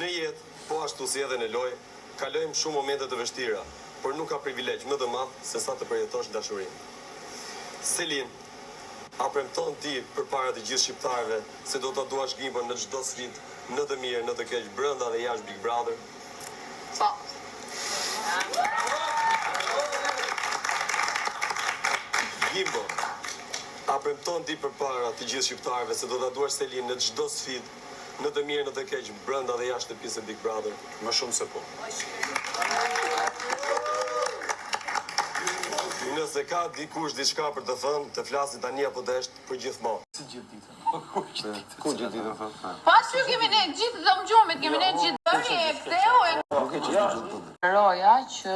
Në jetë, po ashtu si edhe në lojë, kalojmë shumë momente të vështira, por nuk ka privilegj më të madh se sa të përjetosh dashurinë. Selin, a premton ti përpara të gjithë shqiptarëve se do ta duash Gimbon në çdo sfidë, në të mirë, në të keq, brenda dhe jashtë Big Brother? Po. Gimbo, a premton ti përpara të gjithë shqiptarëve se do ta duash Selin në çdo sfidë, në të mirë, në të keq, brenda dhe jashtë shtëpisë së Big Brother? Më shumë se po. Nëse ka dikush diçka për të thënë, të flasin tani apo të është për gjithmonë. Si gjithë ditën? Ku gjithë ditën thënë? Pas që kemi ne gjithë dëmgjumit, kemi ne gjithë bërje, pseu e... Nuk e gjithë ditën. Roja që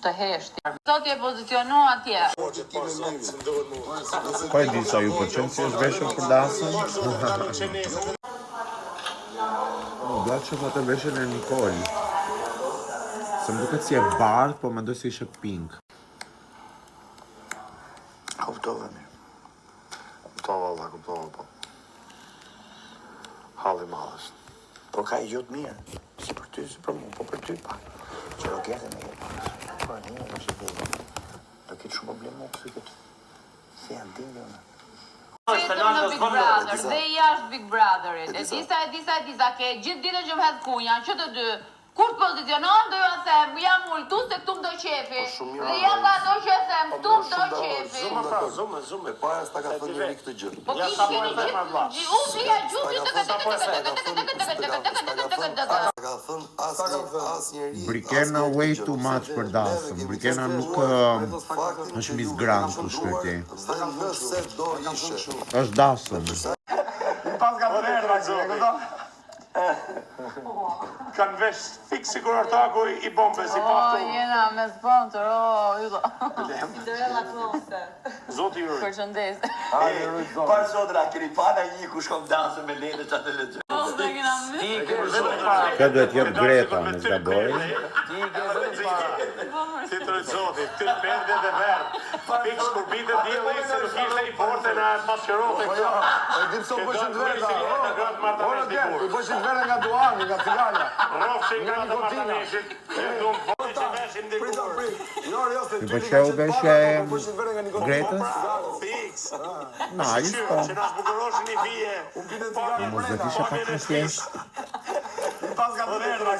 të heshti. Sot je pozicionu atje. Po e di sa ju përqenë si është veshur për dasën? Dua që po të veshën e Nikol. Se më duket si e bardhë, po mendoj se ishe pink. Kuptove mirë. Kuptove, Allah, kuptove, po. Halli madhës. Por ka i gjotë mirë. Si për ty, si për mu, po për ty pak. Që do kjetë me jetë pak. Por një, do që dhe. Do ketë shumë problemo, kësë këtë. Si janë dinjë, në. Vetëm në Big Brother dhe jashtë Big Brotherit. E disa, ke gjithë ditën që më hedhë kunja, që të dy. Kur të pozicionon, do ju a them, jam ullëtu se këtu më do qefi. Dhe jam ka do që them, këtu më do qefi. Zume, para s'ta ka thënë një këtë gjë. Po kishë keni gjithë, unë ja gjufi të Brikena way too much për dasën. Brikena nuk është Miss Grand ku shkërti. Është dasën. Pas ka të verda, që e këto? Kanë vesh fik sigur ortaku i bombes i paftu. Jena me sponsor, ylla. Cinderella Kloster. Zoti Juri. Përshëndes. Parë sotra, keni pana një ku shkom dansë me lene që atë lëgjë. Kjo duhet jetë Greta, me zgaboj. Si të rëtë zoti, të perde dhe verë. Pik shkurbite djeli se nuk ishte i forte në pasqerote këto. E dim so bëshin të verda. Ora I bëshin të verda nga Duani, nga Filala. Rofshin nga të martaneshit. Këtu më vojë që veshin dikur. Ti pëlqeu veshja e Gretës? Fix. Nice, po. Që na zbukuroshin i fije. Mos do t'ishe pak më thjesht. Pas ka të verda.